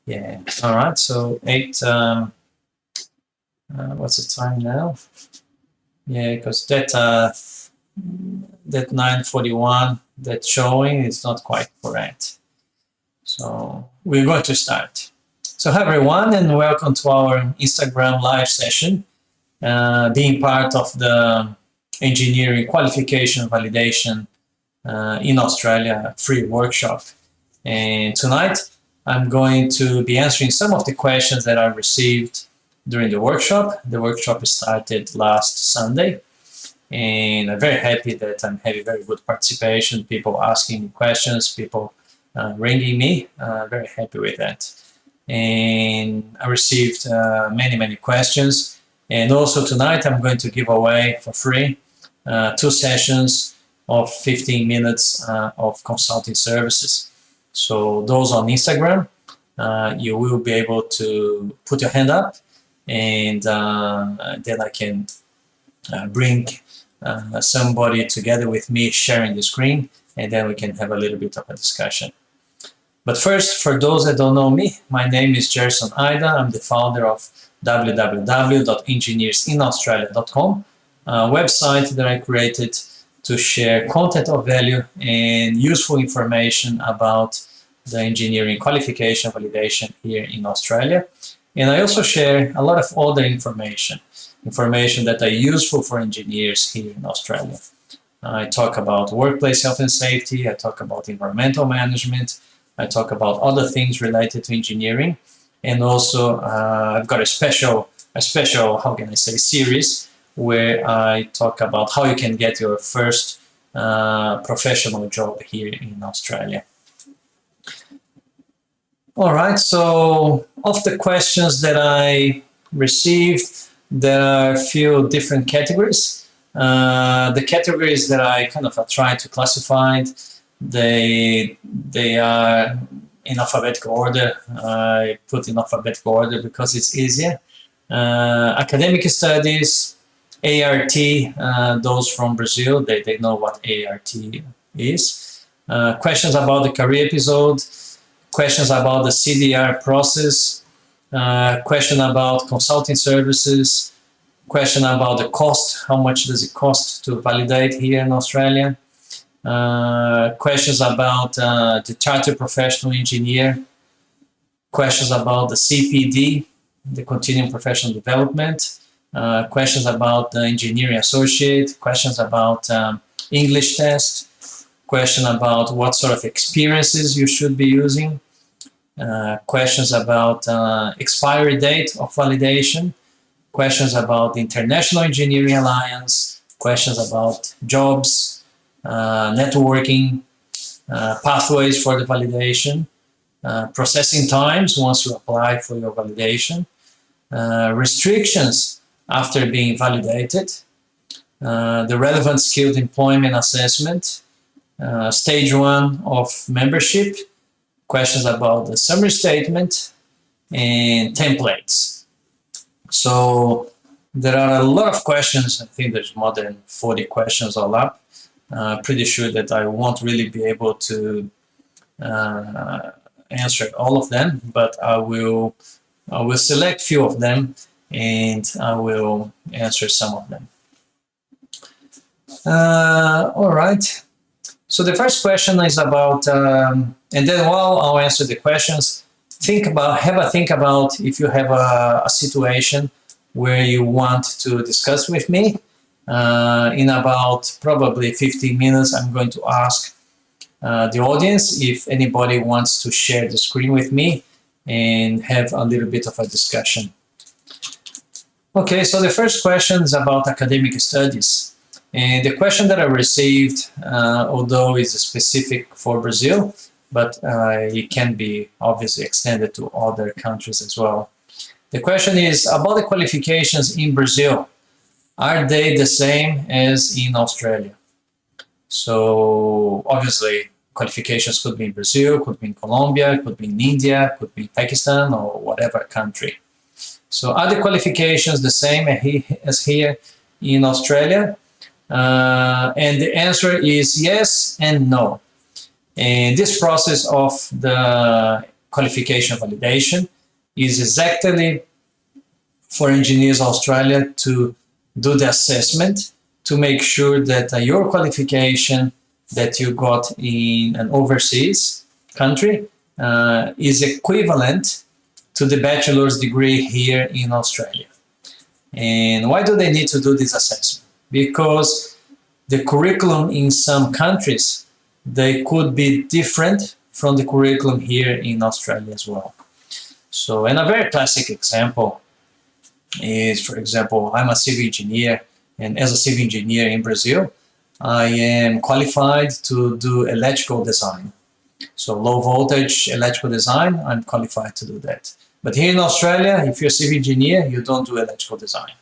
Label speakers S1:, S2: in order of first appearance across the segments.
S1: Yeah. All right. So 8. What's the time now? Yeah, because that 9:41 that's showing is not quite correct. So we're going to start. So hi everyone, and welcome to our Instagram live session, being part of the engineering qualification validation in Australia free workshop. And tonight I'm going to be answering some of the questions that I received during the workshop. The workshop started last Sunday, and I'm very happy that I'm having very good participation, people asking questions, people ringing me. Very happy with that. And I received many questions. And also tonight I'm going to give away for free 2 sessions of 15 minutes of consulting services. So those on Instagram, you will be able to put your hand up, and then I can bring somebody together with me sharing the screen, and then we can have a little bit of a discussion. But first, for those that don't know me, my name is Gerson Ida. I'm the founder of www.engineersinaustralia.com, a website that I created to share content of value and useful information about the engineering qualification validation here in Australia. And I also share a lot of other information that are useful for engineers here in Australia. I talk about workplace health and safety, I talk about environmental management, I talk about other things related to engineering, and also I've got a special, how can I say, series where I talk about how you can get your first professional job here in Australia. All right, so of the questions that I received, there are a few different categories. The categories that I kind of tried to classify, they are in alphabetical order. I put in alphabetical order because it's easier. Academic studies, ART, those from Brazil, they know what ART is. Questions about the career episode, questions about the CDR process, question about consulting services, question about the cost, how much does it cost to validate here in Australia, questions about the chartered professional engineer, questions about the CPD, the continuing professional development, questions about the engineering associate, questions about English test, question about what sort of experiences you should be using, questions about expiry date of validation, questions about the International Engineering Alliance, questions about jobs, networking, pathways for the validation, processing times once you apply for your validation, restrictions after being validated, the relevant skilled employment assessment, stage 1 of membership, questions about the summary statement, and templates. So there are a lot of questions. I think there's more than 40 questions all up. Pretty sure that I won't really be able to answer all of them, but I will select few of them and I will answer some of them. All right. So the first question is about, and then while I'll answer the questions, have a think about if you have a situation where you want to discuss with me. In about probably 15 minutes, I'm going to ask the audience if anybody wants to share the screen with me and have a little bit of a discussion. Okay, so the first question is about academic studies. And the question that I received, although it's specific for Brazil, but it can be obviously extended to other countries as well. The question is about the qualifications in Brazil. Are they the same as in Australia? So obviously qualifications could be in Brazil, could be in Colombia, could be in India, could be Pakistan, or whatever country. So are the qualifications the same as here in Australia? And the answer is yes and no. And this process of the qualification validation is exactly for Engineers Australia to do the assessment to make sure that your qualification that you got in an overseas country is equivalent to the bachelor's degree here in Australia. And why do they need to do this assessment? Because the curriculum in some countries, they could be different from the curriculum here in Australia as well. So, and a very classic example is, for example, I'm a civil engineer, and as a civil engineer in Brazil, I am qualified to do electrical design. So low voltage electrical design, I'm qualified to do that. But here in Australia, if you're a civil engineer, you don't do electrical design.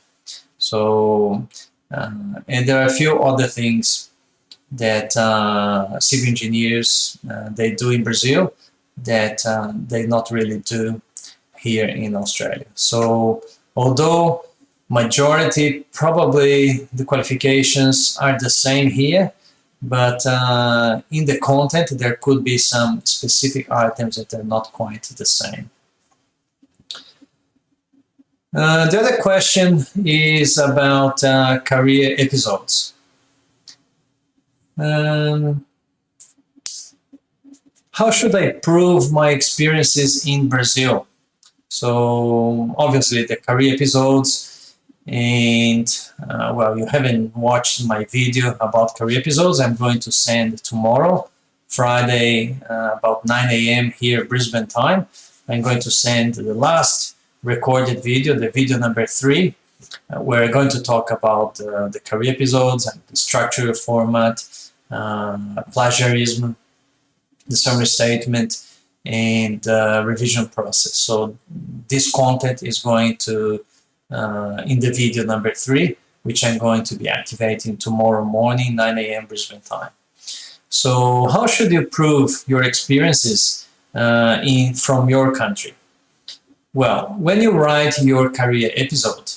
S1: So, and there are a few other things that civil engineers, they do in Brazil that they not really do here in Australia. So, although majority, probably the qualifications are the same here, but in the content there could be some specific items that are not quite the same. The other question is about career episodes. How should I prove my experiences in Brazil? So obviously the career episodes, and well, you haven't watched my video about career episodes. I'm going to send tomorrow, Friday, about 9 a.m. here Brisbane time. I'm going to send the last recorded video, the video number 3. We're going to talk about the career episodes and the structure, format, plagiarism, the summary statement, and revision process. So this content is going to in the video number 3, which I'm going to be activating tomorrow morning, 9 a.m. Brisbane time. So how should you prove your experiences from your country? Well, when you write your career episode,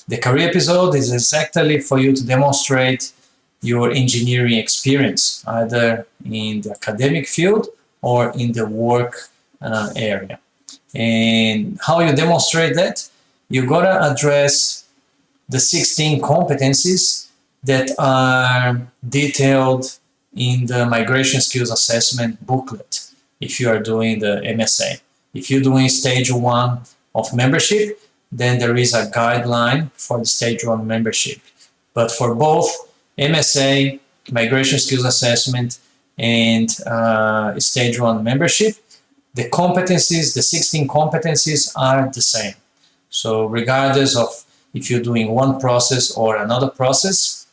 S1: the career episode is exactly for you to demonstrate your engineering experience, either in the academic field or in the work area. And how you demonstrate that? You gotta address the 16 competencies that are detailed in the migration skills assessment booklet if you are doing the MSA. If you're doing stage 1 of membership, then there is a guideline for the stage 1 membership. But for both MSA, migration skills assessment, and stage 1 membership, the competencies, the 16 competencies are the same. So regardless of if you're doing one process or another process,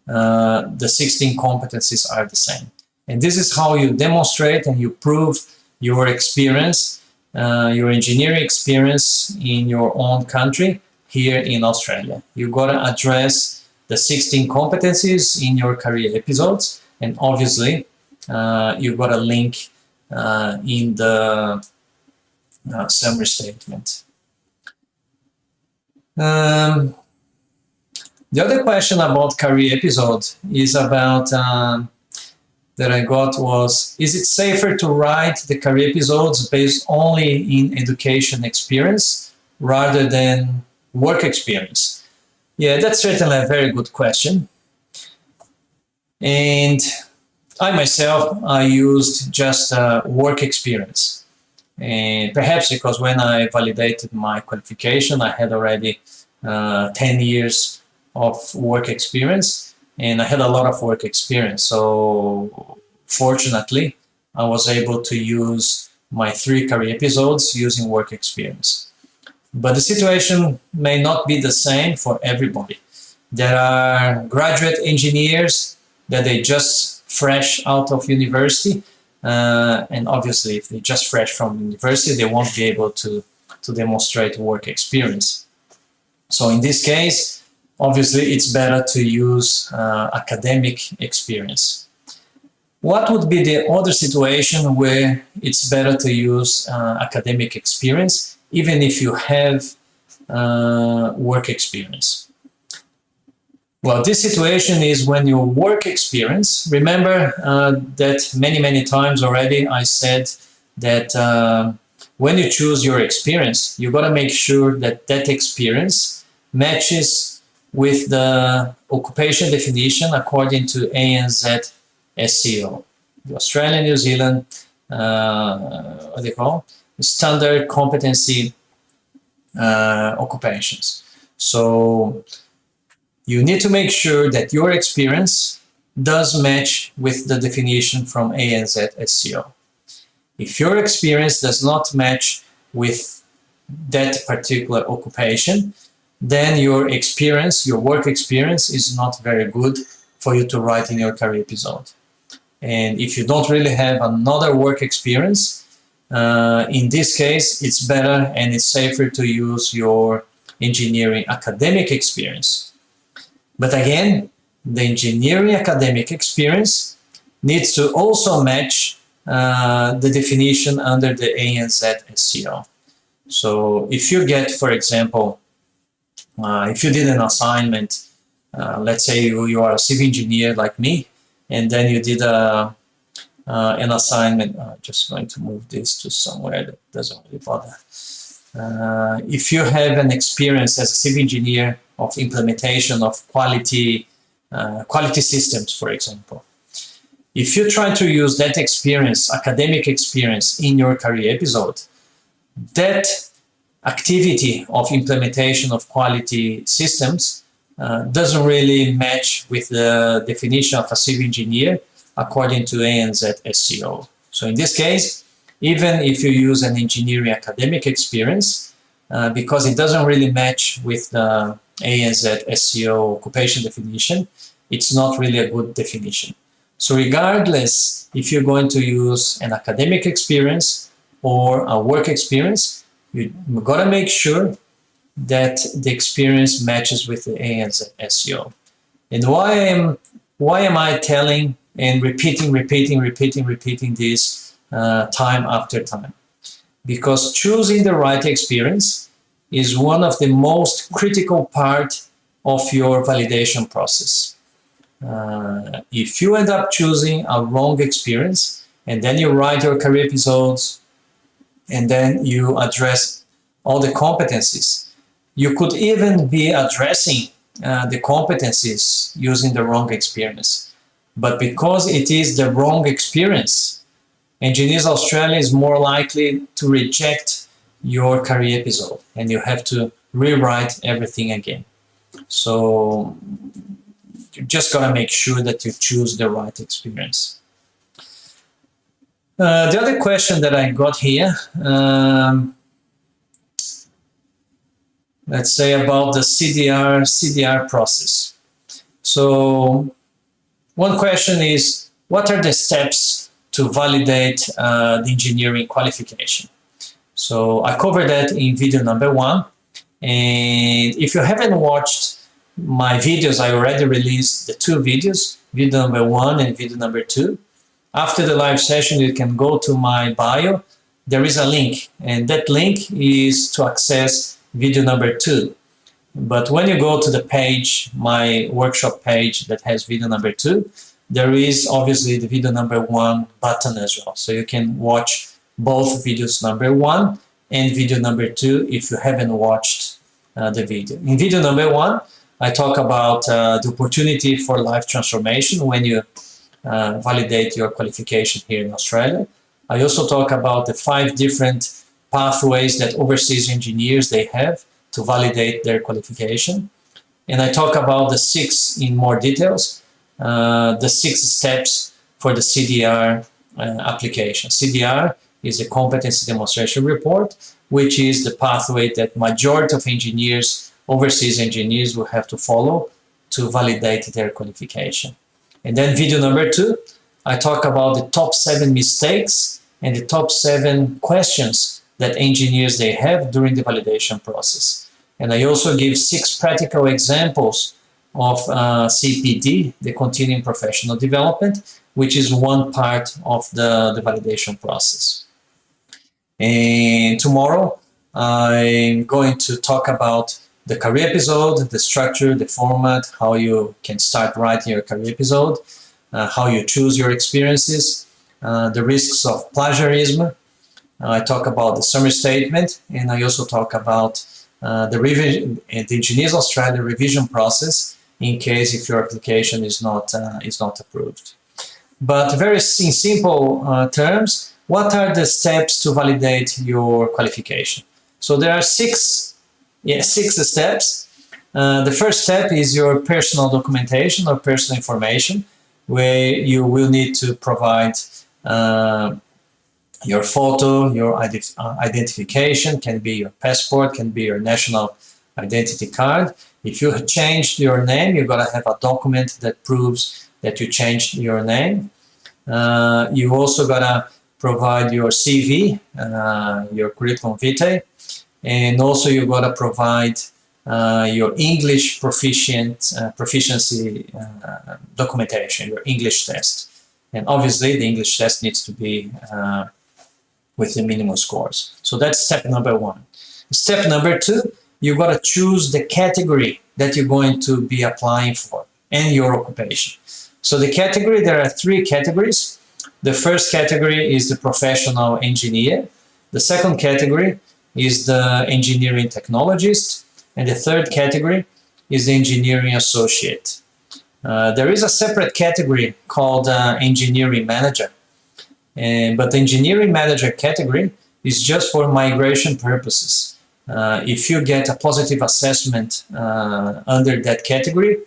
S1: the 16 competencies are the same. And this is how you demonstrate and you prove your experience, your engineering experience in your own country here in Australia. You gotta address the 16 competencies in your career episodes, and obviously you got a link in the summary statement. The other question about career episode is about that I got was, is it safer to write the career episodes based only in education experience rather than work experience? Yeah, that's certainly a very good question. And I myself, I used just work experience. And perhaps because when I validated my qualification, I had already 10 years of work experience, and I had a lot of work experience. So fortunately, I was able to use my 3 career episodes using work experience. But the situation may not be the same for everybody. There are graduate engineers that they just fresh out of university, and obviously if they just fresh from university, they won't be able to demonstrate work experience. So in this case, obviously it's better to use academic experience. What would be the other situation where it's better to use academic experience, even if you have work experience? Well, this situation is when your work experience, remember that many times already I said that when you choose your experience, you got to make sure that that experience matches with the occupation definition according to ANZ SCO, the Australia New Zealand what they call standard competency occupations. So you need to make sure that your experience does match with the definition from ANZ SCO. If your experience does not match with that particular occupation, then your experience, your work experience, is not very good for you to write in your career episode. And if you don't really have another work experience, in this case, it's better and it's safer to use your engineering academic experience. But again, the engineering academic experience needs to also match the definition under the ANZ SCO. So if you get, for example, if you did an assignment, let's say you are a civil engineer like me, and then you did an assignment, just going to move this to somewhere that doesn't really bother. If you have an experience as a civil engineer of implementation of quality systems, for example, if you try to use that experience, academic experience, in your career episode, that activity of implementation of quality systems doesn't really match with the definition of a civil engineer according to ANZ SCO. So in this case, even if you use an engineering academic experience, because it doesn't really match with the ANZ SCO occupation definition, it's not really a good definition. So regardless if you're going to use an academic experience or a work experience, you've got to make sure that the experience matches with the ANZ SCO. And why am I telling and repeating this time after time? Because choosing the right experience is one of the most critical part of your validation process. If you end up choosing a wrong experience and then you write your career episodes and then you address all the competencies, you could even be addressing the competencies using the wrong experience. But because it is the wrong experience, Engineers Australia is more likely to reject your career episode and you have to rewrite everything again. So you just gotta make sure that you choose the right experience. The other question that I got here, let's say about the CDR process. So one question is, what are the steps to validate the engineering qualification? So I covered that in video number 1. And if you haven't watched my videos, I already released the 2 videos, video number 1 and video number 2. After the live session, you can go to my bio. There is a link, and that link is to access video number 2. But when you go to the page, my workshop page that has video number 2, there is obviously the video number 1 button as well. So you can watch both videos number 1 and video number 2 if you haven't watched the video. In video number 1, I talk about the opportunity for life transformation when you validate your qualification here in Australia. I also talk about the 5 different pathways that overseas engineers they have to validate their qualification. And I talk about the 6 in more details, the 6 steps for the CDR application. CDR is a competency demonstration report, which is the pathway that majority of engineers, overseas engineers, will have to follow to validate their qualification. And then video number 2, I talk about the top 7 mistakes and the top 7 questions that engineers they have during the validation process. And I also give 6 practical examples of CPD, the continuing professional development, which is one part of the validation process. And tomorrow I'm going to talk about the career episode, the structure, the format, how you can start writing your career episode, how you choose your experiences, the risks of plagiarism, I talk about the summary statement, and I also talk about the revision, the Engineers Australia revision process in case if your application is not approved. But very in simple terms, what are the steps to validate your qualification? So there are six steps. The first step is your personal documentation or personal information, where you will need to provide your photo, your identification, can be your passport, can be your national identity card. If you changed your name, you're gonna have a document that proves that you changed your name. You also gotta provide your CV, your curriculum vitae, and also you gotta provide your English proficiency documentation, your English test. And obviously the English test needs to be with the minimum scores. So that's step number one. Step number two, you got to choose the category that you're going to be applying for and your occupation. So the category, there are three categories. The first category is the professional engineer. The second category is the engineering technologist. And the third category is the engineering associate. There is a separate category called engineering manager. But the engineering manager category is just for migration purposes. If you get a positive assessment under that category,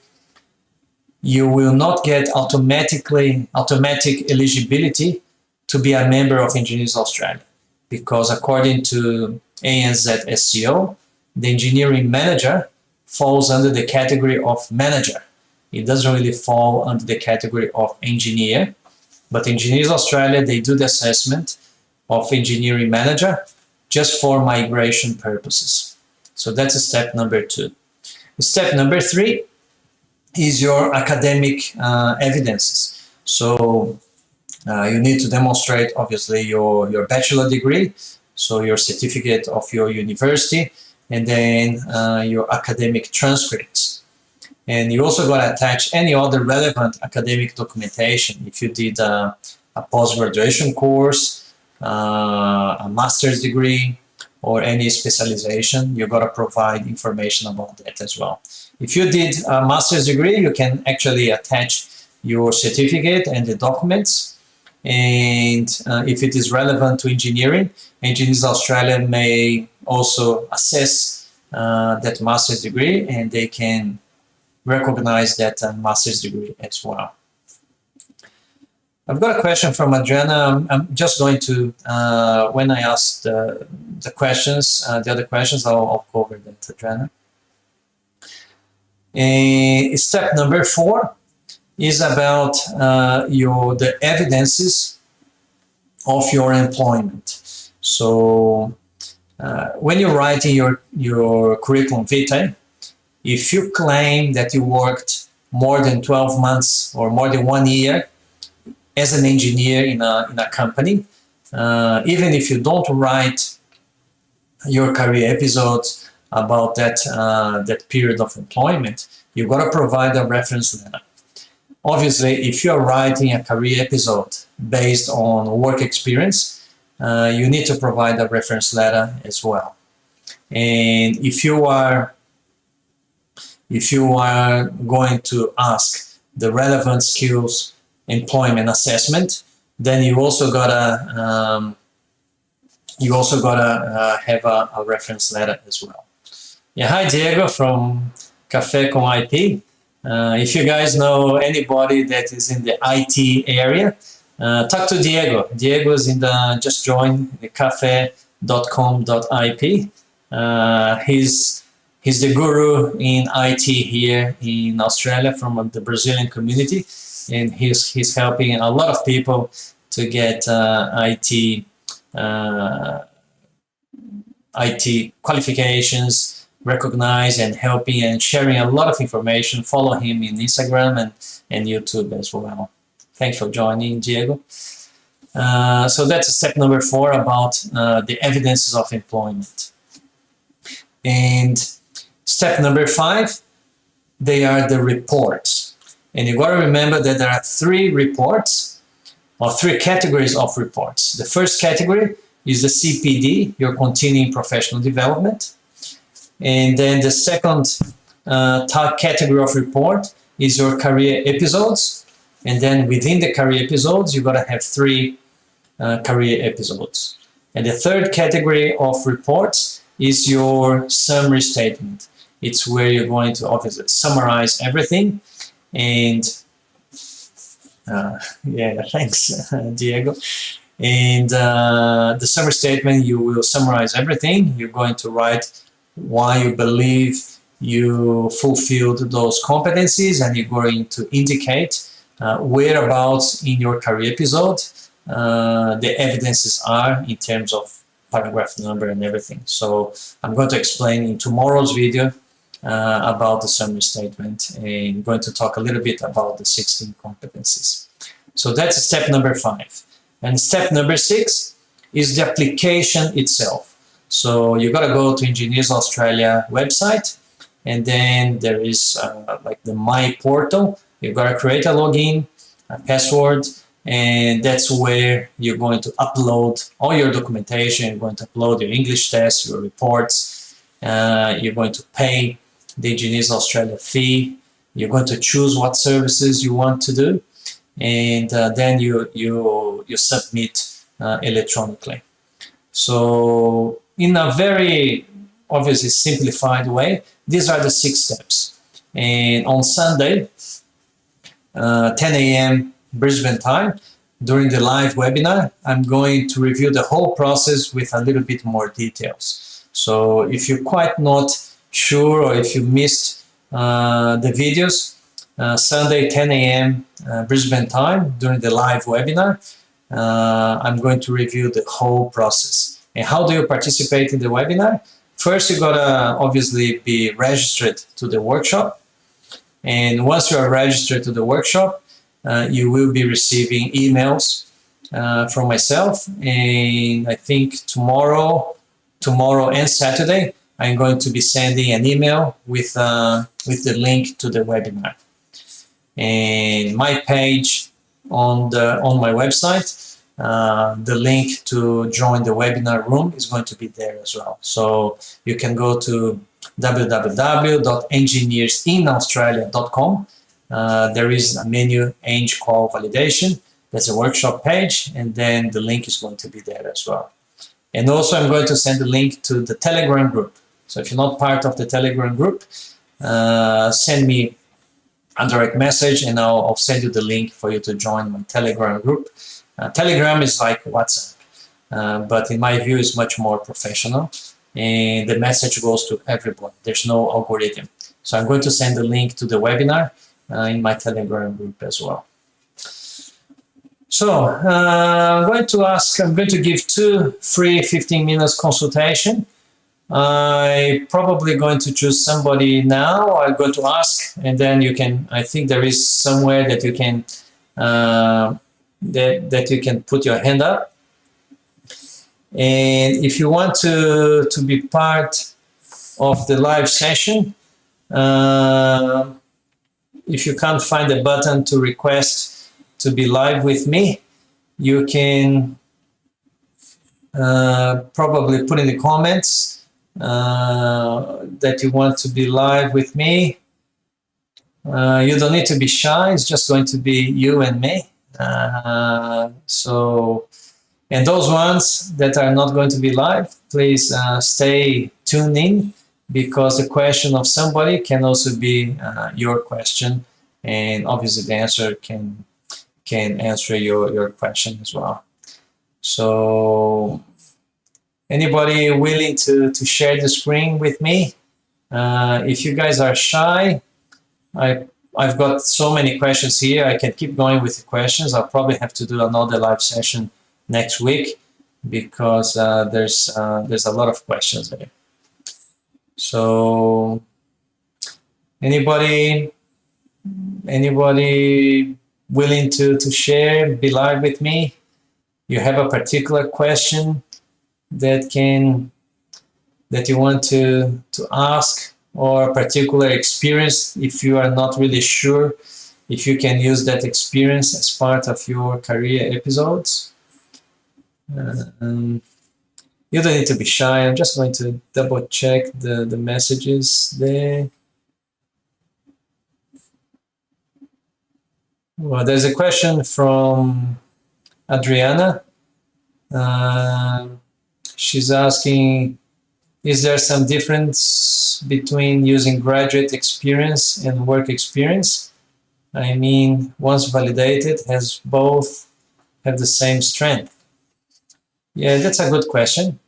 S1: you will not get automatic eligibility to be a member of Engineers Australia, because according to ANZ SCO, the engineering manager falls under the category of manager. It doesn't really fall under the category of engineer. But Engineers Australia, they do the assessment of engineering manager just for migration purposes. So that's step number two. Step number three is your academic evidences. So you need to demonstrate, obviously, your bachelor degree, so your certificate of your university, and then your academic transcripts. And you also got to attach any other relevant academic documentation. If you did a post-graduation course, a master's degree, or any specialization, you got to provide information about that as well. If you did a master's degree, you can actually attach your certificate and the documents. And if it is relevant to engineering, Engineers Australia may also assess that master's degree, and they can recognize that master's degree as well. I've got a question from Adriana. I'm just going to, when I ask the questions, the other questions, I'll cover that, Adriana. Step number 4 is about the evidences of your employment. So when you're writing your curriculum vitae, if you claim that you worked more than 12 months or more than 1 year as an engineer in a company, even if you don't write your career episodes about that period of employment, you've got to provide a reference letter. Obviously, if you're writing a career episode based on work experience, you need to provide a reference letter as well. And if you are going to ask the relevant skills employment assessment, then you also gotta have a reference letter as well. Yeah, hi Diego from Café com IT. If you guys know anybody that is in the IT area, talk to Diego. Diego is just joined the cafe.com.ip. He's the guru in IT here in Australia from the Brazilian community, and he's helping a lot of people to get IT qualifications recognized, and helping and sharing a lot of information. Follow him in Instagram and YouTube as well. Thanks for joining, Diego. So that's step number 4 about the evidences of employment. And step number 5, they are the reports. And you got to remember that there are 3 reports, or 3 categories of reports. The first category is the CPD, your continuing professional development. And then the second category of report is your career episodes. And then within the career episodes, you're going to have 3 career episodes. And the third category of reports is your summary statement. It's where you're going to obviously summarize everything. And yeah, thanks, Diego. And the summary statement, you will summarize everything. You're going to write why you believe you fulfilled those competencies, and you're going to indicate whereabouts in your career episode the evidences are in terms of paragraph number and everything. So I'm going to explain in tomorrow's video about the summary statement, and going to talk a little bit about the 16 competencies. So that's step number 5. And step number 6 is the application itself. So you got to go to Engineers Australia website, and then there is like the My Portal. You got to create a login, a password, and that's where you're going to upload all your documentation. You're going to upload your English tests, your reports. You're going to pay the Engineers Australia fee. You're going to choose what services you want to do, and then you submit electronically. So in a very obviously simplified way, these are the 6 steps. And on Sunday, 10 a.m. Brisbane time, during the live webinar, I'm going to review the whole process with a little bit more details. So if you're quite not sure, or if you missed the videos, Sunday 10 a.m. Brisbane time, during the live webinar, I'm going to review the whole process. And how do you participate in the webinar? First, you gotta obviously be registered to the workshop. And once you are registered to the workshop, you will be receiving emails from myself. And I think tomorrow and Saturday, I'm going to be sending an email with the link to the webinar. And my page on my website, the link to join the webinar room is going to be there as well. So you can go to www.engineersinaustralia.com. There is a menu, Eng Qual Validation. There's a workshop page, and then the link is going to be there as well. And also I'm going to send the link to the Telegram group. So if you're not part of the Telegram group, send me a direct message, and I'll send you the link for you to join my Telegram group. Telegram is like WhatsApp, but in my view, it's much more professional, and the message goes to everyone. There's no algorithm. So I'm going to send the link to the webinar in my Telegram group as well. So I'm going to give 2 free 15 minutes consultation. I'm probably going to choose somebody now. I'm going to ask, and then you can, I think there is somewhere that you can that you can put your hand up. And if you want to be part of the live session, if you can't find a button to request to be live with me, you can probably put in the comments that you want to be live with me. You don't need to be shy, it's just going to be you and me. And those ones that are not going to be live, please stay tuned in, because the question of somebody can also be your question, and obviously the answer can answer your question as well. So anybody willing to share the screen with me? If you guys are shy, I've got so many questions here. I can keep going with the questions. I'll probably have to do another live session next week, because there's a lot of questions there. So anybody willing to share, be live with me? You have a particular question that you want to ask, or a particular experience, if you are not really sure if you can use that experience as part of your career episodes. You don't need to be shy. I'm just going to double check the messages there. Well, there's a question from Adriana. She's asking, is there some difference between using graduate experience and work experience? I mean, once validated, has both have the same strength? Yeah, that's a good question.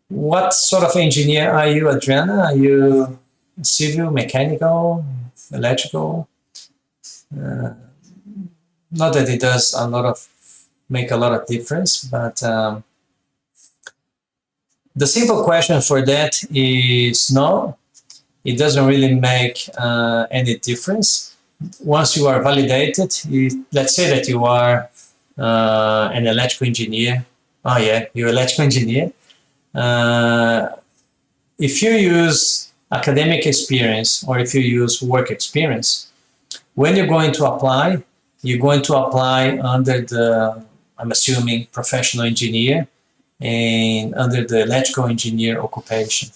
S1: What sort of engineer are you, Adriana? Are you civil, mechanical, electrical? Not that it does make a lot of difference, but the simple question for that is no. It doesn't really make any difference. Once you are validated, let's say that you are an electrical engineer. Oh yeah, you're an electrical engineer. If you use academic experience or if you use work experience, when you're going to apply, you're going to apply under the, I'm assuming, professional engineer and under the electrical engineer occupation.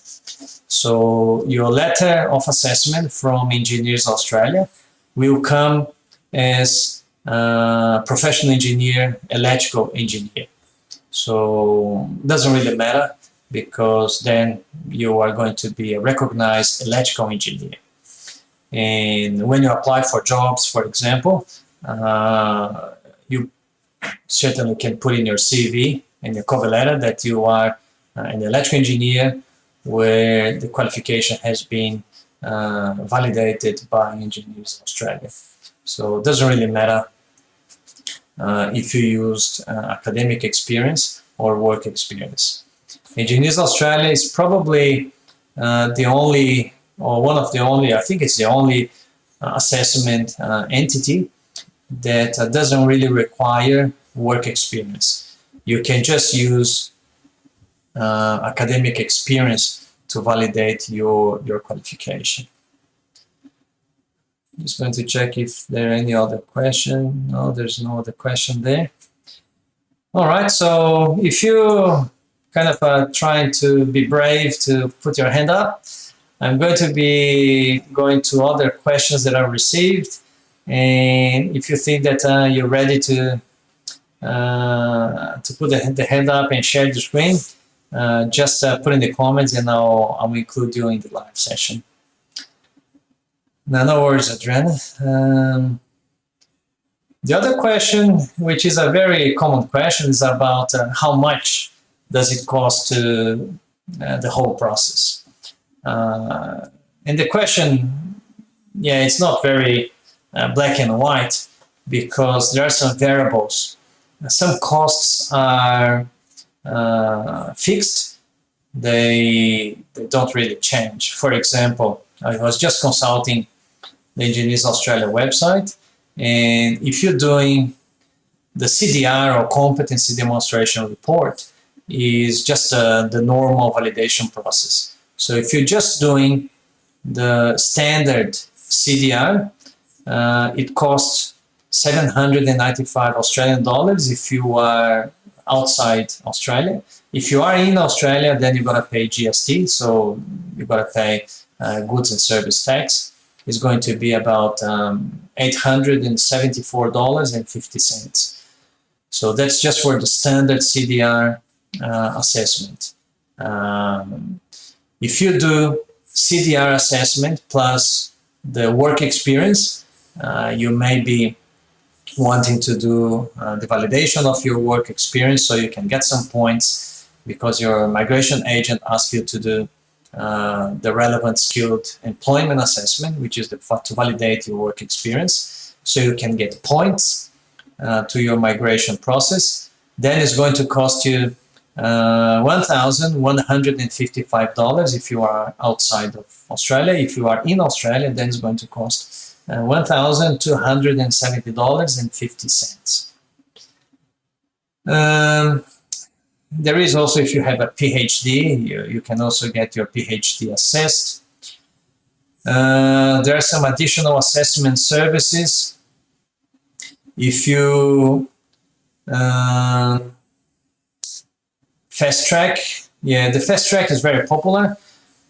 S1: So your letter of assessment from Engineers Australia will come as professional engineer, electrical engineer. So it doesn't really matter, because then you are going to be a recognized electrical engineer. And when you apply for jobs, for example, you certainly can put in your CV and your cover letter that you are an electrical engineer where the qualification has been validated by Engineers Australia. So it doesn't really matter if you used academic experience or work experience. Engineers Australia is probably the only, or one of the only, I think it's the only assessment entity that doesn't really require work experience. You can just use academic experience to validate your qualification. I'm just going to check if there are any other question. No, there's no other question there. All right, so if you kind of trying to be brave to put your hand up, I'm going to be going to other questions that I received, and if you think that you're ready to put the hand up and share the screen, just put in the comments and I'll include you in the live session. Now, no worries, Adriana. The other question, which is a very common question, is about how much does it cost to the whole process. And the question, yeah, it's not very black and white, because there are some variables. Some costs are fixed. They don't really change. For example, I was just consulting the Engineers Australia website, and if you're doing the CDR or competency demonstration report, is just the normal validation process. So if you're just doing the standard CDR, it costs 795 Australian dollars if you are outside Australia. If you are in Australia, then you've got to pay GST, so you've got to pay goods and service tax. It's going to be about $874.50. So that's just for the standard CDR assessment. If you do CDR assessment plus the work experience, you may be wanting to do the validation of your work experience so you can get some points, because your migration agent asks you to do the relevant skilled employment assessment, which is to validate your work experience, so you can get points to your migration process. Then it's going to cost you $1,155 if you are outside of Australia. If you are in Australia, then it's going to cost $1,270.50. There is also, if you have a PhD, you can also get your PhD assessed. There are some additional assessment services. If you Fasttrack, yeah, the Fasttrack is very popular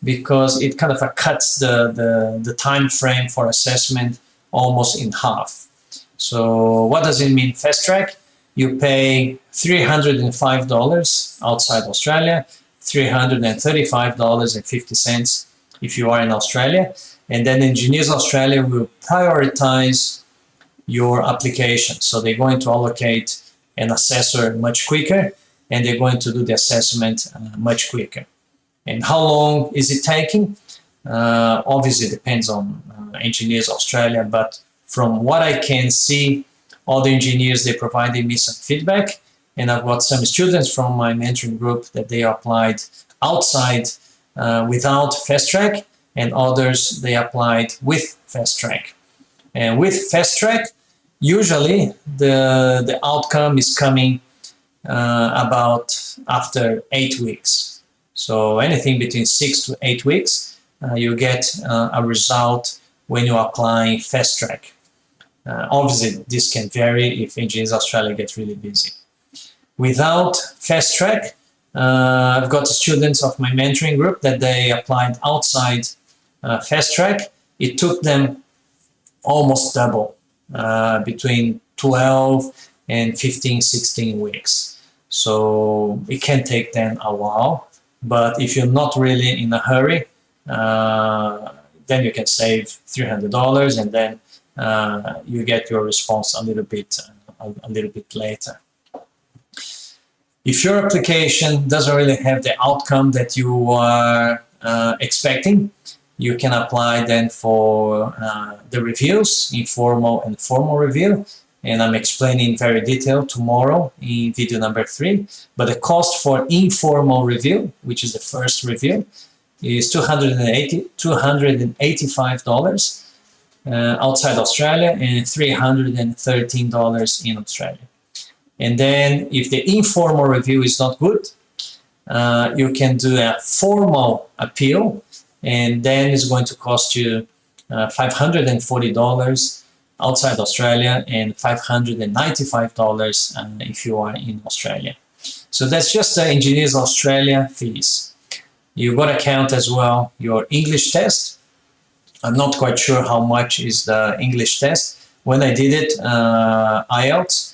S1: because it kind of cuts the time frame for assessment almost in half. So what does it mean, Fasttrack? You pay $305 outside Australia, $335.50 if you are in Australia, and then Engineers Australia will prioritize your application. So they're going to allocate an assessor much quicker, and they're going to do the assessment much quicker. And how long is it taking? Obviously, it depends on Engineers Australia, but from what I can see, all the engineers, they provided me some feedback, and I've got some students from my mentoring group that they applied outside without Fasttrack, and others they applied with Fasttrack. And with Fasttrack, usually the outcome is coming about after 8 weeks. So anything between 6 to 8 weeks, you get a result when you apply Fasttrack. Obviously, this can vary if Engineers Australia gets really busy. Without Fasttrack, I've got students of my mentoring group that they applied outside Fasttrack. It took them almost double, between 12 and 15, 16 weeks. So it can take them a while, but if you're not really in a hurry, then you can save $300, and then you get your response a little bit later. If your application doesn't really have the outcome that you are expecting, you can apply then for the reviews, informal and formal review, and I'm explaining very detailed tomorrow in video number 3. But the cost for informal review, which is the first review, is $285 outside Australia and $313 in Australia. And then if the informal review is not good, you can do a formal appeal, and then it's going to cost you $540 outside Australia and $595 if you are in Australia. So that's just the Engineers Australia fees. You've got to count as well your English test. I'm not quite sure how much is the English test. When I did it, IELTS,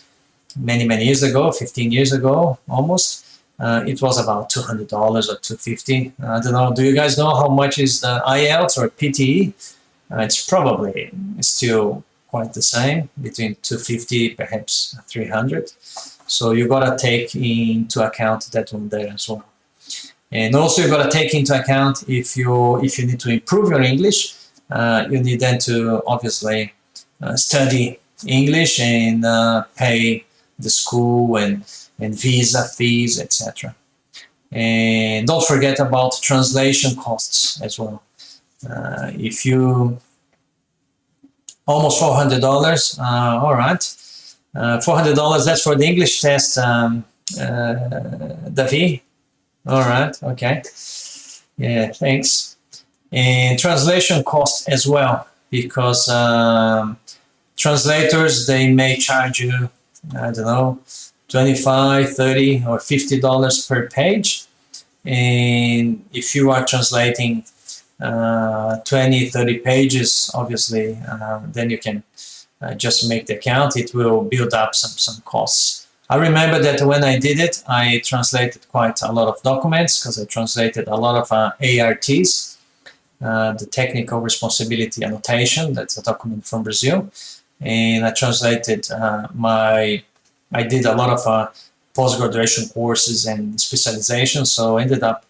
S1: many years ago, 15 years ago almost, it was about $200 or $250. I don't know, do you guys know how much is the IELTS or PTE? It's probably still quite the same, between $250, perhaps $300. So you got to take into account that one there as well. And also you got to take into account if you need to improve your English, you need then to obviously study English and pay the school and visa fees, etc. And don't forget about translation costs as well. If you almost $400, all right, $400, that's for the English test, Davi. All right, okay, yeah, thanks. And translation costs as well, because translators, they may charge you, I don't know, $25, $30 or $50 per page. And if you are translating 20, 30 pages, obviously, then you can just make the account. It will build up some costs. I remember that when I did it, I translated quite a lot of documents, because I translated a lot of ARTs, the Technical Responsibility Annotation. That's a document from Brazil. And I translated I did a lot of post-graduation courses and specialization. So I ended up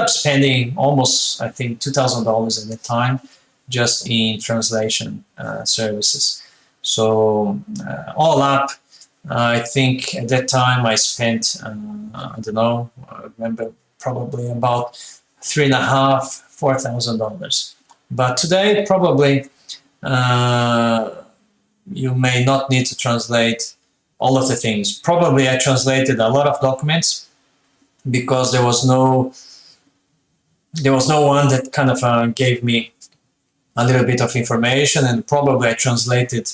S1: spending almost, I think, $2,000 at the time just in translation services. So all up, I think at that time I spent, I don't know, I remember probably about $3,500, $4,000. But today, probably you may not need to translate all of the things. Probably I translated a lot of documents because there was no one that kind of gave me a little bit of information, and probably I translated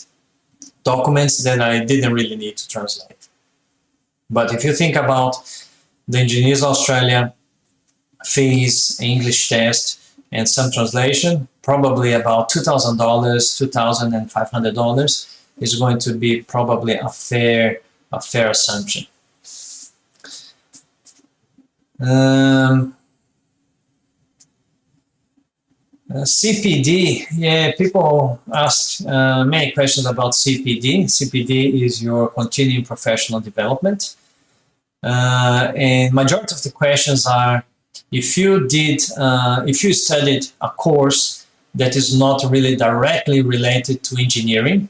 S1: documents that I didn't really need to translate. But if you think about the Engineers Australia fees, English test, and some translation, probably about $2,000, $2,500 is going to be probably a fair assumption. CPD, yeah, people ask many questions about CPD. CPD is your continuing professional development. And majority of the questions are, if you studied a course that is not really directly related to engineering,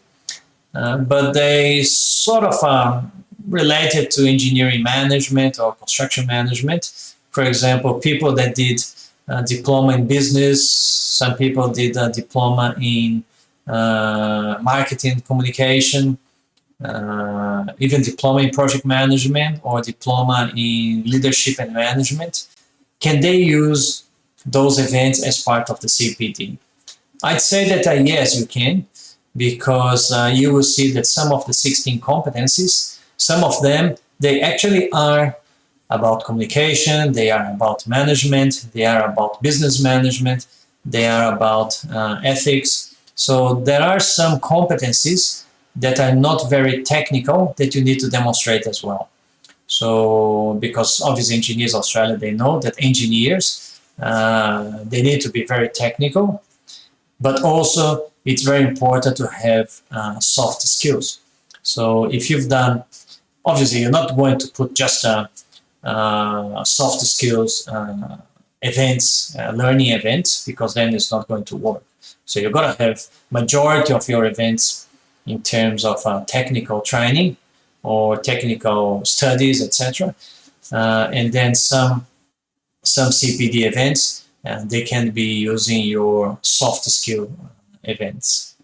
S1: but they sort of are related to engineering management or construction management. For example, people that did a diploma in business, some people did a diploma in marketing communication, even diploma in project management or diploma in leadership and management. Can they use those events as part of the CPD? I'd say that yes, you can, because you will see that some of the 16 competencies, some of them, they actually are about communication, they are about management, they are about business management, they are about ethics. So there are some competencies that are not very technical that you need to demonstrate as well. So, because obviously Engineers Australia, they know that engineers, they need to be very technical, but also it's very important to have soft skills. So if you've done, obviously you're not going to put just soft skills events, learning events, because then it's not going to work. So you've got to have majority of your events in terms of technical training or technical studies, etc. And then some CPD events, and they can be using your soft skill events.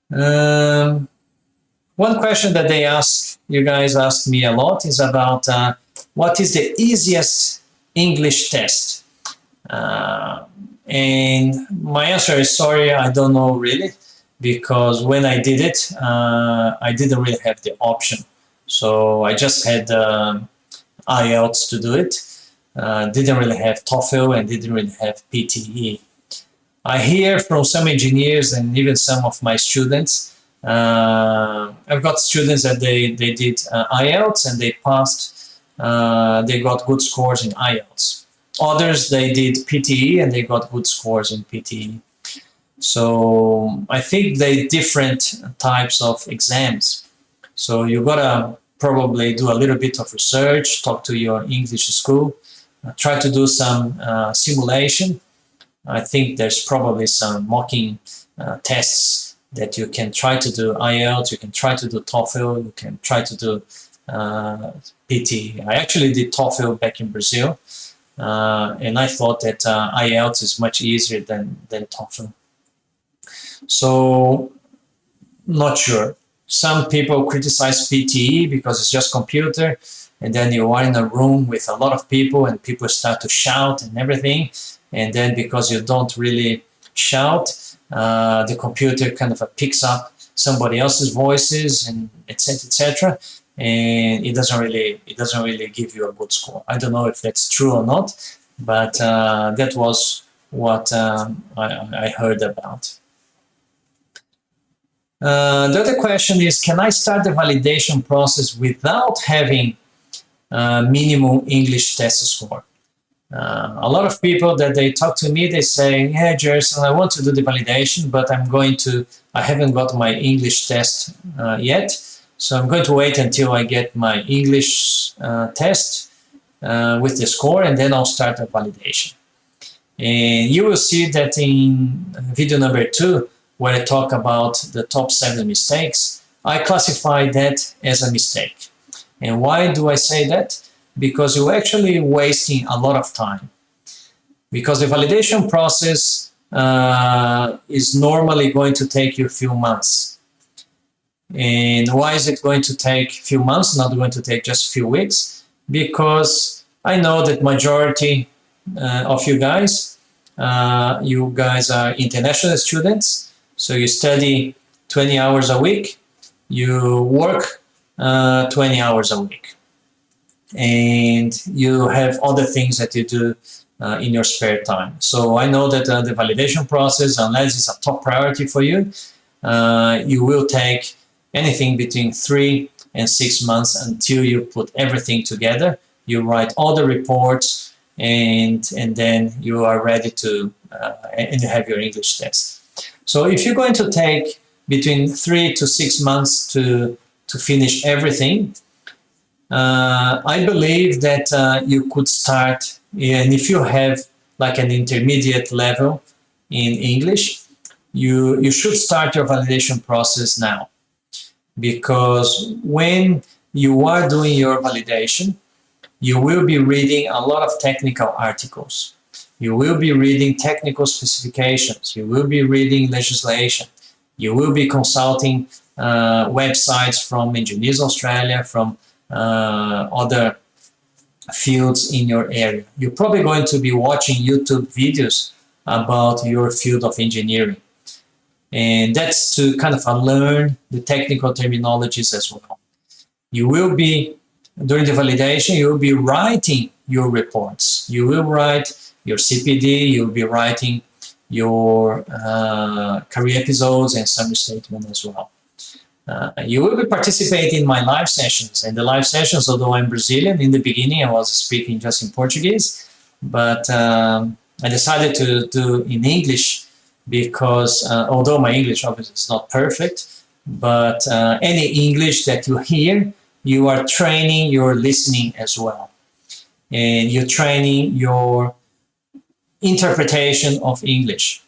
S1: One question that you guys ask me a lot is about what is the easiest English test? And my answer is sorry, I don't know really, because when I did it, I didn't really have the option. So I just had IELTS to do it. Didn't really have TOEFL and didn't really have PTE. I hear from some engineers and even some of my students, I've got students that they did IELTS and they passed, they got good scores in IELTS. Others, they did PTE and they got good scores in PTE. So I think they're different types of exams. So you gotta probably do a little bit of research, talk to your English school, try to do some simulation. I think there's probably some mocking tests that you can try to do IELTS, you can try to do TOEFL, you can try to do PTE. I actually did TOEFL back in Brazil, and I thought that IELTS is much easier than TOEFL. So, not sure. Some people criticize PTE because it's just computer, and then you are in a room with a lot of people and people start to shout and everything, and then because you don't really shout, the computer kind of picks up somebody else's voices and etc., and it doesn't really give you a good score. I don't know if that's true or not, but that was what I heard about. The other question is, can I start the validation process without having minimum English test score? A lot of people that they talk to me, they say, yeah, Jerson, I want to do the validation, but I haven't got my English test yet. So I'm going to wait until I get my English test with the score, and then I'll start a validation. And you will see that in video number 2, where I talk about the top 7 mistakes, I classify that as a mistake. And why do I say that? Because you're actually wasting a lot of time. Because the validation process is normally going to take you a few months. And why is it going to take a few months, not going to take just a few weeks? Because I know that majority of you guys are international students. So you study 20 hours a week, you work 20 hours a week. And you have other things that you do in your spare time. So I know that the validation process, unless it's a top priority for you, you will take anything between 3 and 6 months until you put everything together. You write all the reports, and then you are ready to and you have your English test. So if you're going to take between 3 to 6 months to finish everything, I believe that you could start, and if you have like an intermediate level in English, you should start your validation process now. Because when you are doing your validation, you will be reading a lot of technical articles. You will be reading technical specifications. You will be reading legislation. You will be consulting websites from Engineers Australia, from other fields in your area. You're probably going to be watching YouTube videos about your field of engineering. And that's to kind of learn the technical terminologies as well. You will be, during the validation, you will be writing your reports. You will write your CPD, you will be writing your career episodes and summary statement as well. You will be participating in my live sessions. And the live sessions, although I'm Brazilian, in the beginning I was speaking just in Portuguese, but I decided to do in English because although my English obviously is not perfect, but any English that you hear, you are training your listening as well. And you're training your interpretation of English.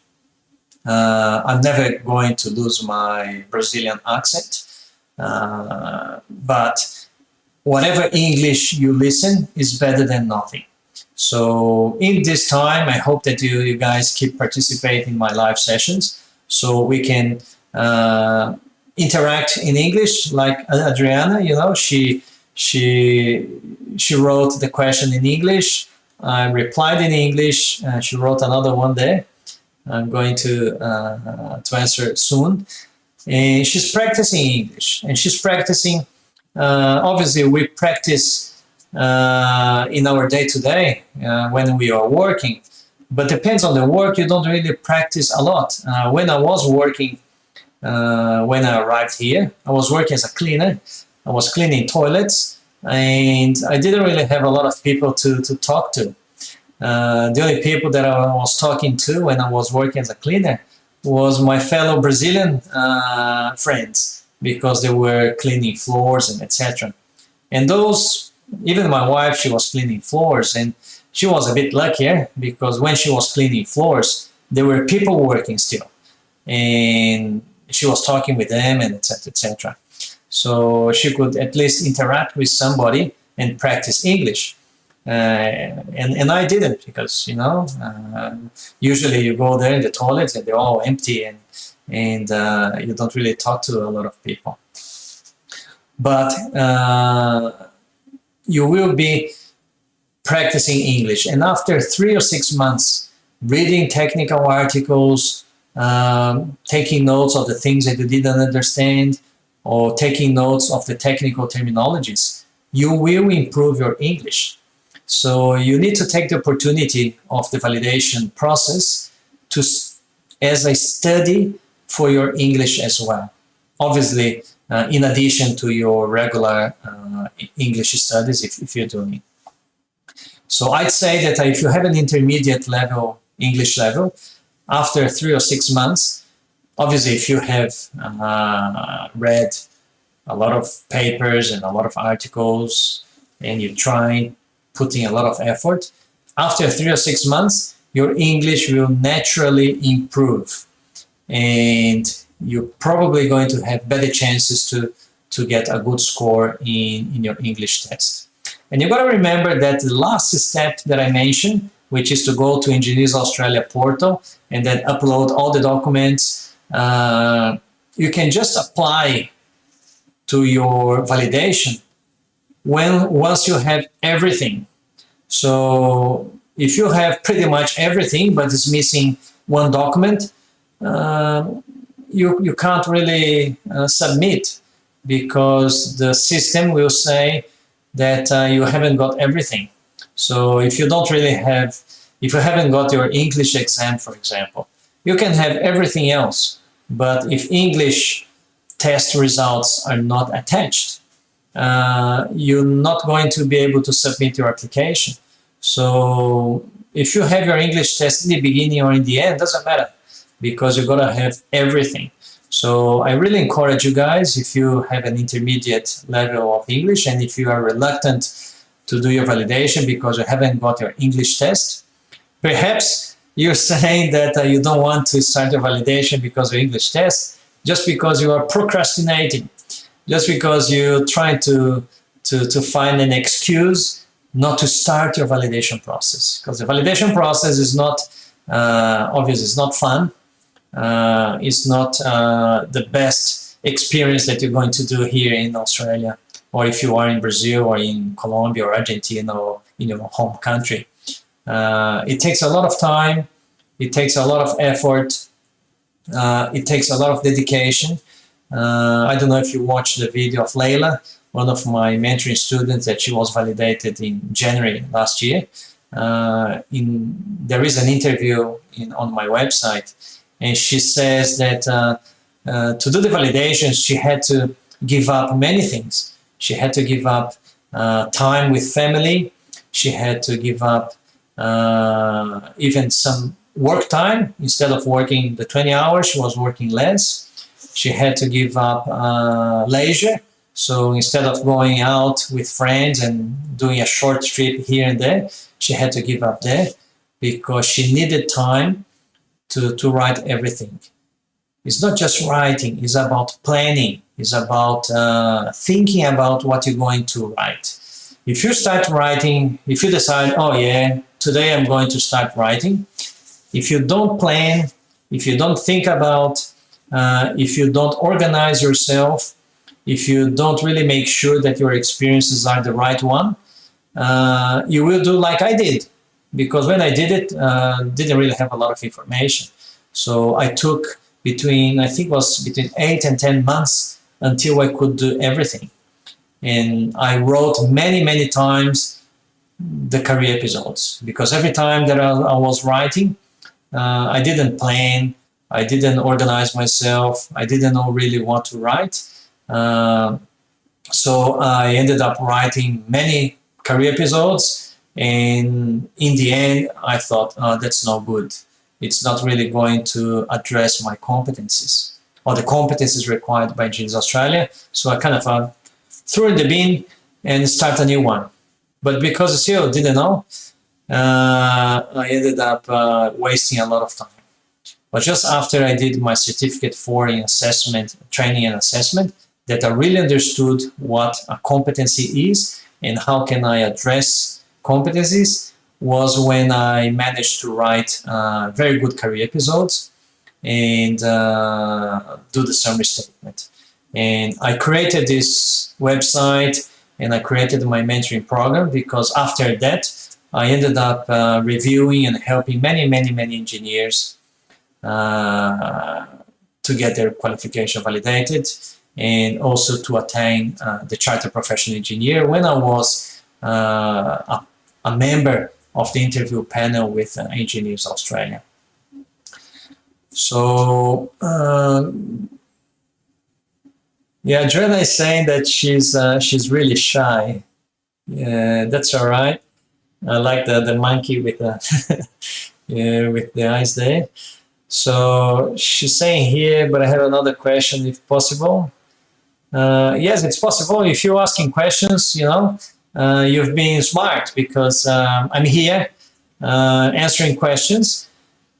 S1: I'm never going to lose my Brazilian accent, but whatever English you listen is better than nothing. So in this time, I hope that you guys keep participating in my live sessions so we can interact in English. Like Adriana, you know, she wrote the question in English. I replied in English. She wrote another one there. I'm going to answer it soon. And she's practicing English, and she's practicing. Obviously, we practice in our day-to-day when we are working, but depends on the work. You don't really practice a lot. When I was working, when I arrived here, I was working as a cleaner. I was cleaning toilets, and I didn't really have a lot of people to talk to. The only people that I was talking to when I was working as a cleaner was my fellow Brazilian friends, because they were cleaning floors and etc. And those, even my wife, she was cleaning floors, and she was a bit luckier because when she was cleaning floors, there were people working still, and she was talking with them and etc. etc. So she could at least interact with somebody and practice English. And I didn't, because you know usually you go there in the toilets and they're all empty, and you don't really talk to a lot of people. But you will be practicing English, and after 3 or 6 months reading technical articles, taking notes of the things that you didn't understand, or taking notes of the technical terminologies, you will improve your English. So you need to take the opportunity of the validation process as a study for your English as well. Obviously, in addition to your regular English studies, if you're doing it. So I'd say that if you have an intermediate level, English level, after 3 or 6 months, obviously if you have read a lot of papers and a lot of articles, and you're trying, putting a lot of effort, after 3 or 6 months, your English will naturally improve. And you're probably going to have better chances to get a good score in your English test. And you've got to remember that the last step that I mentioned, which is to go to Engineers Australia portal and then upload all the documents, you can just apply to your validation once you have everything. So if you have pretty much everything but it's missing one document, you can't really submit because the system will say that you haven't got everything. So if you don't really have, if you haven't got your English exam, for example, you can have everything else, but if English test results are not attached, you're not going to be able to submit your application. So if you have your English test in the beginning or in the end, doesn't matter, because you're gonna have everything. So I really encourage you guys, if you have an intermediate level of English and if you are reluctant to do your validation because you haven't got your English test, perhaps you're saying that you don't want to start your validation because of English test, just because you are procrastinating, just because you're trying to find an excuse not to start your validation process. Because the validation process is not, obviously, it's not fun. It's not the best experience that you're going to do here in Australia, or if you are in Brazil or in Colombia or Argentina or in your home country. It takes a lot of time, it takes a lot of effort, it takes a lot of dedication. I don't know if you watched the video of Leila, one of my mentoring students, that she was validated in January last year. There is an interview on my website, and she says that to do the validations, she had to give up many things. She had to give up time with family. She had to give up even some work time. Instead of working the 20 hours, she was working less. She had to give up leisure. So instead of going out with friends and doing a short trip here and there, she had to give up there because she needed time to write everything. It's not just writing, it's about planning, it's about thinking about what you're going to write. If you start writing, if you decide, oh yeah, today I'm going to start writing, if you don't plan, if you don't think about, if you don't organize yourself, if you don't really make sure that your experiences are the right one, you will do like I did. Because when I did it, didn't really have a lot of information. So I took I think it was between 8 and 10 months until I could do everything. And I wrote many times the career episodes, because every time that I was writing, I didn't plan, I didn't organize myself, I didn't know really what to write. So I ended up writing many career episodes, and in the end I thought, oh, that's no good. It's not really going to address my competencies or the competencies required by Engineers Australia. So I kind of threw in the bin and start a new one. But because I still didn't know, I ended up wasting a lot of time. But just after I did my certificate 4 in assessment, training and assessment, that I really understood what a competency is and how can I address competencies, was when I managed to write very good career episodes and do the summary statement. And I created this website and I created my mentoring program, because after that I ended up reviewing and helping many engineers to get their qualification validated, and also to attain the Chartered Professional Engineer when I was a member of the interview panel with Engineers Australia. So yeah, Adriana is saying that she's really shy. Yeah, that's all right. I like the monkey with the yeah, with the eyes there. So she's saying here, but I have another question, if possible. Yes, it's possible. If you're asking questions, you know, you've been smart, because I'm here answering questions.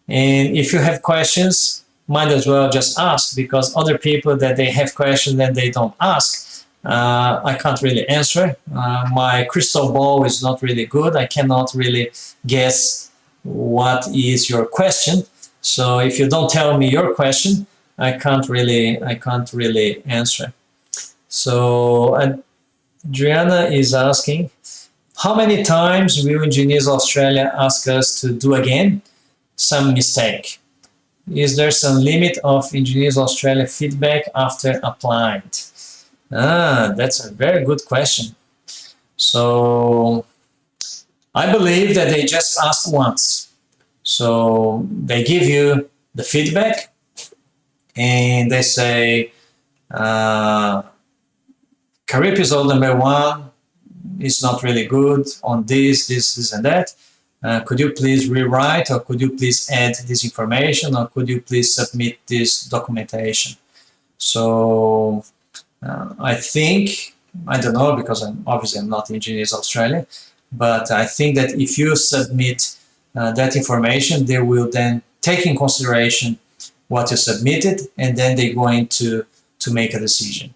S1: And if you have questions, might as well just ask, because other people that they have questions and they don't ask, I can't really answer. My crystal ball is not really good. I cannot really guess what is your question. So if you don't tell me your question, I can't really answer. So Adriana is asking, how many times will Engineers Australia ask us to do again some mistake? Is there some limit of Engineers Australia feedback after applied? That's a very good question. So I believe that they just ask once. So they give you the feedback and they say, career episode number 1 is not really good on this, and that. Could you please rewrite, or could you please add this information, or could you please submit this documentation? So I think, I don't know, because I'm not Engineers Australia, but I think that if you submit that information, they will then take in consideration what you submitted, and then they're going to make a decision.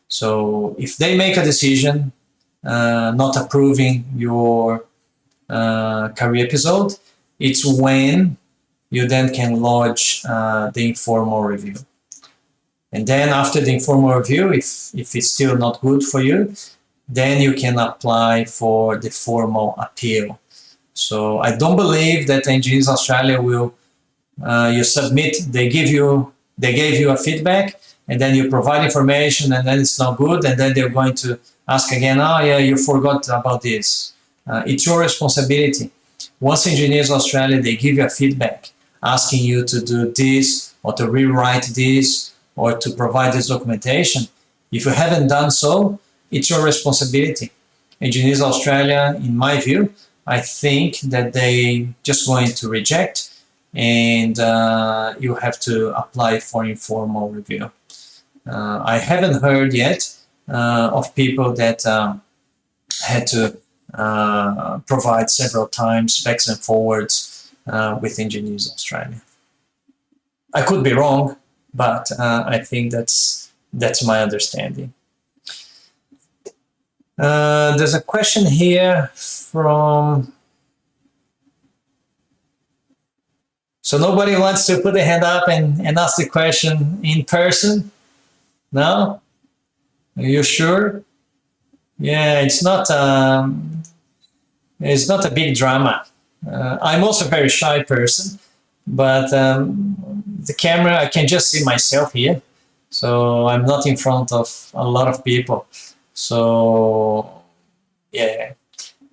S1: So if they make a decision not approving your career episode, it's when you then can lodge the informal review. And then after the informal review, if it's still not good for you, then you can apply for the formal appeal. So I don't believe that Engineers Australia will, you submit, they gave you a feedback, and then you provide information, and then it's not good, and then they're going to ask again, oh yeah, you forgot about this. It's your responsibility. Once Engineers Australia, they give you a feedback asking you to do this, or to rewrite this, or to provide this documentation. If you haven't done so, it's your responsibility. Engineers Australia, in my view, I think that they just going to reject, and you have to apply for informal review. I haven't heard yet of people that had to provide several times backs and forwards with Engineers Australia. I could be wrong, but I think that's my understanding. There's a question here from... So nobody wants to put their hand up and ask the question in person? No? Are you sure? Yeah, it's not a big drama. I'm also a very shy person, but the camera, I can just see myself here. So I'm not in front of a lot of people. So yeah,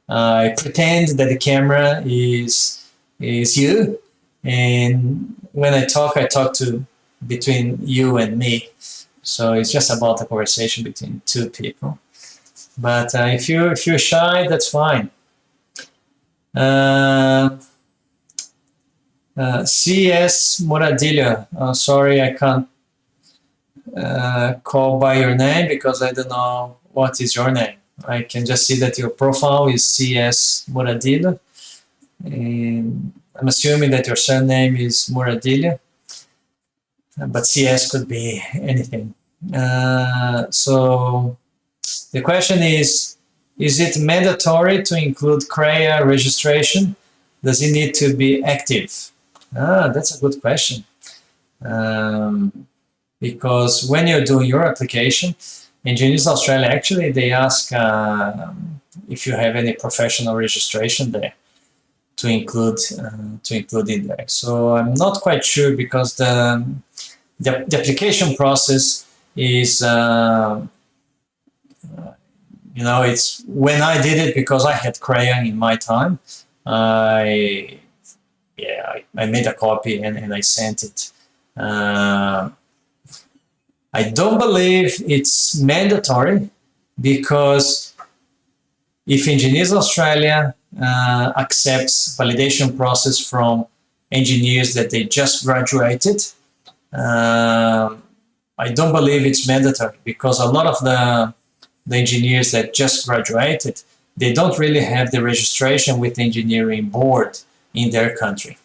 S1: I pretend that the camera is you, and when I talk to between you and me. So it's just about a conversation between two people. But if you're shy, that's fine. CS Moradilha, sorry, I can't call by your name because I don't know what is your name. I can just see that your profile is CS Moradilha, and I'm assuming that your surname is Moradilha, but CS could be anything. So the question is it mandatory to include cryo registration? Does it need to be active? That's a good question. Because when you're doing your application, Engineers Australia, actually, they ask if you have any professional registration there to include in there. So I'm not quite sure, because the application process is, it's when I did it, because I had cryo in my time. I made a copy and I sent it. I don't believe it's mandatory, because if Engineers Australia accepts validation process from engineers that they just graduated, I don't believe it's mandatory, because a lot of the engineers that just graduated, they don't really have the registration with the engineering board in their country.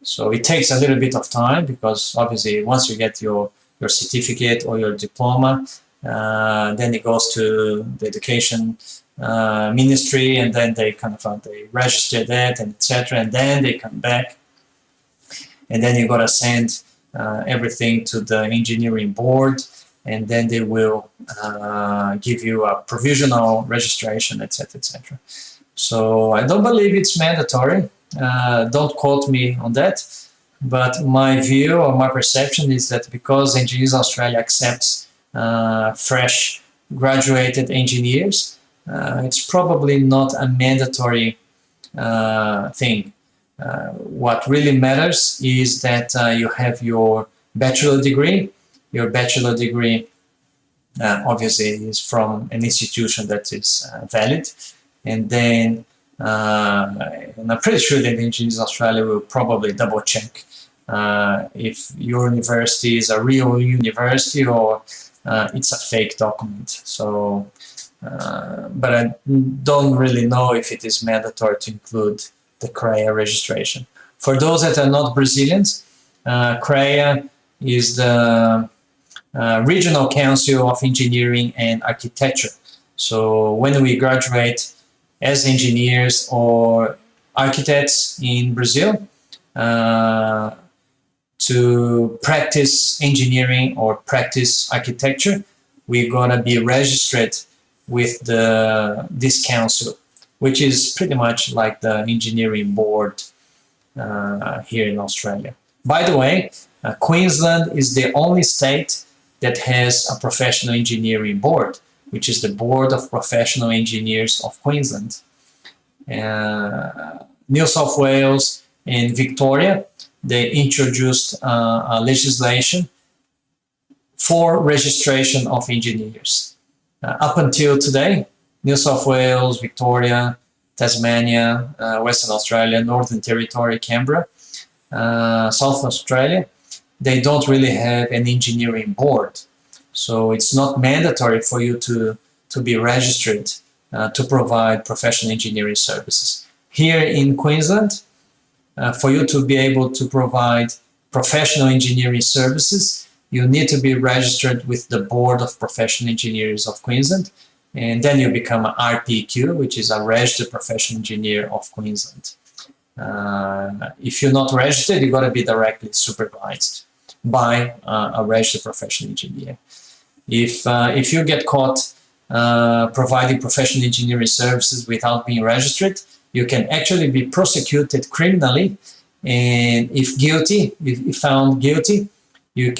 S1: So it takes a little bit of time, because obviously once you get your certificate or your diploma, then it goes to the education ministry, and then they they register that, and etc. And then they come back, and then you gotta send everything to the engineering board, and then they will give you a provisional registration, etc., etc. So I don't believe it's mandatory. Don't quote me on that. But my view or my perception is that because Engineers Australia accepts fresh graduated engineers, it's probably not a mandatory thing. What really matters is that you have your bachelor degree. Your bachelor degree obviously is from an institution that is valid, and then and I'm pretty sure that Engineers Australia will probably double check if your university is a real university or it's a fake document. So, but I don't really know if it is mandatory to include the cryo registration. For those that are not Brazilians, cryo is the Regional Council of Engineering and Architecture. So when we graduate as engineers or architects in Brazil, to practice engineering or practice architecture, we're gonna be registered with this council, which is pretty much like the engineering board here in Australia. By the way, Queensland is the only state that has a professional engineering board, which is the Board of Professional Engineers of Queensland. New South Wales and Victoria, they introduced a legislation for registration of engineers. Up until today, New South Wales, Victoria, Tasmania, Western Australia, Northern Territory, Canberra, South Australia, they don't really have an engineering board. So it's not mandatory for you to be registered to provide professional engineering services. Here in Queensland, for you to be able to provide professional engineering services, you need to be registered with the Board of Professional Engineers of Queensland, and then you become an RPQ, which is a Registered Professional Engineer of Queensland. If you're not registered, you've got to be directly supervised by a Registered Professional Engineer. If you get caught providing professional engineering services without being registered, you can actually be prosecuted criminally, and if found guilty, your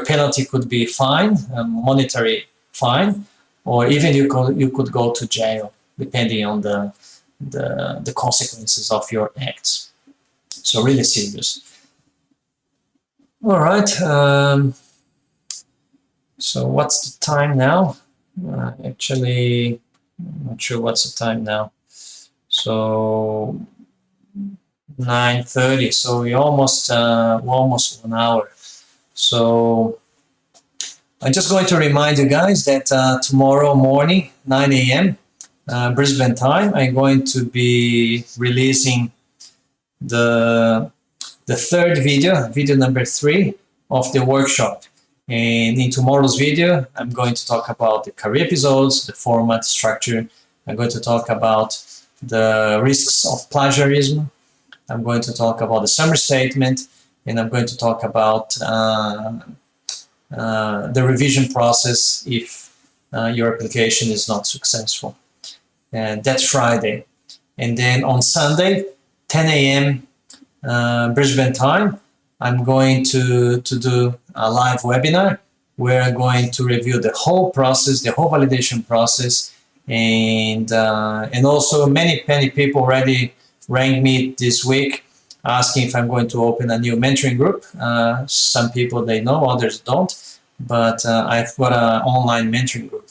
S1: penalty could be fine, a monetary fine, or even you could go to jail, depending on the consequences of your acts. So really serious. All right. So what's the time now? Actually, I'm not sure what's the time now. So 9:30. So we're almost 1 hour. So I'm just going to remind you guys that tomorrow morning, 9 a.m. Brisbane time, I'm going to be releasing the third video number 3 of the workshop. And in tomorrow's video, I'm going to talk about the career episodes, the format, structure. I'm going to talk about the risks of plagiarism. I'm going to talk about the summary statement, and I'm going to talk about the revision process if your application is not successful. And that's Friday. And then on Sunday, 10 a.m. Brisbane time, I'm going to do a live webinar where I'm going to review the whole process, the whole validation process, and also many people already rang me this week asking if I'm going to open a new mentoring group. Some people they know, others don't, but I've got an online mentoring group.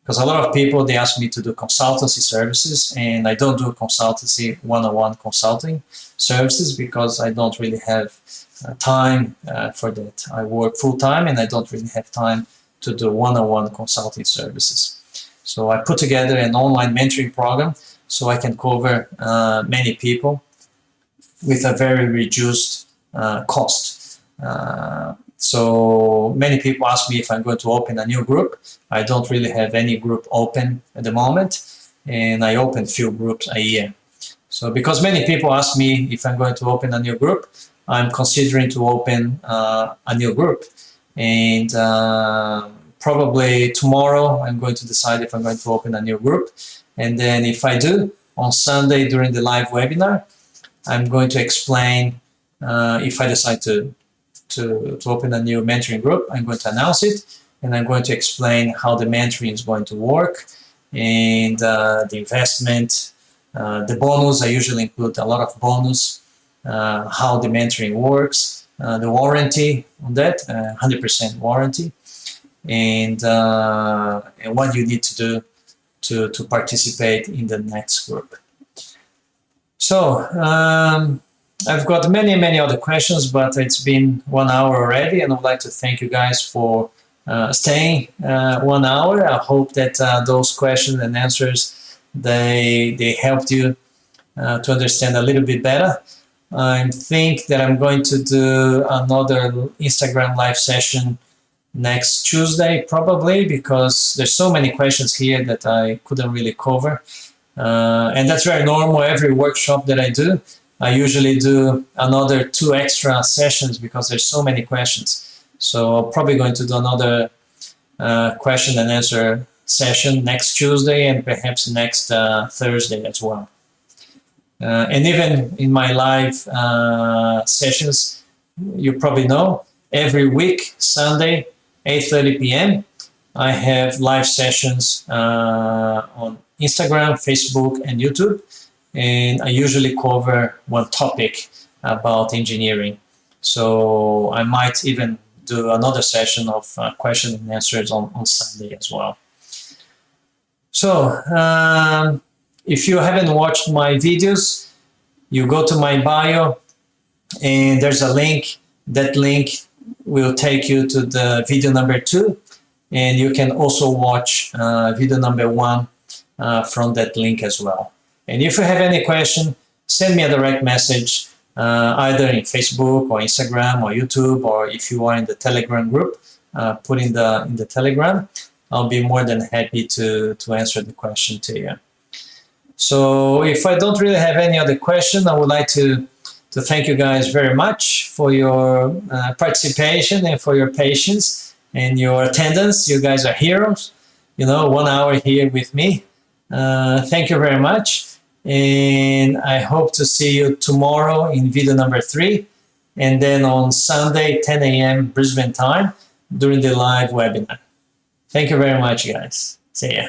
S1: Because a lot of people, they ask me to do consultancy services, and I don't do consultancy, one-on-one consulting services, because I don't really have time for that. I work full-time, and I don't really have time to do one-on-one consulting services. So I put together an online mentoring program so I can cover many people with a very reduced cost. So many people ask me if I'm going to open a new group. I don't really have any group open at the moment, and I open few groups a year. So because many people ask me if I'm going to open a new group, I'm considering to open a new group. And probably tomorrow I'm going to decide if I'm going to open a new group. And then if I do, on Sunday during the live webinar, I'm going to explain if I decide to open a new mentoring group. I'm going to announce it, and I'm going to explain how the mentoring is going to work, and the investment, the bonus. I usually include a lot of bonus, how the mentoring works, the warranty on that, 100% warranty, and what you need to do to participate in the next group. So I've got many other questions, but it's been 1 hour already, and I'd like to thank you guys for staying 1 hour. I hope that those questions and answers, they helped you to understand a little bit better. I think that I'm going to do another Instagram live session next Tuesday, probably, because there's so many questions here that I couldn't really cover. And that's very normal. Every workshop that I do, I usually do another 2 extra sessions because there's so many questions. So I'm probably going to do another question and answer session next Tuesday and perhaps next Thursday as well. And even in my live sessions, you probably know, every week, Sunday, 8:30 p.m., I have live sessions on Instagram, Facebook, and YouTube, and I usually cover one topic about engineering. So I might even do another session of question and answers on Sunday as well. So if you haven't watched my videos, you go to my bio and there's a link. That link will take you to the video number 2, and you can also watch video number 1 from that link as well. And if you have any question, send me a direct message either in Facebook or Instagram or YouTube, or if you are in the Telegram group, put in the Telegram. I'll be more than happy to answer the question to you. So if I don't really have any other question, I would like to thank you guys very much for your participation and for your patience and your attendance. You guys are heroes. 1 hour here with me. Thank you very much. And I hope to see you tomorrow in video number 3. And then on Sunday, 10 a.m. Brisbane time, during the live webinar. Thank you very much, guys. See ya.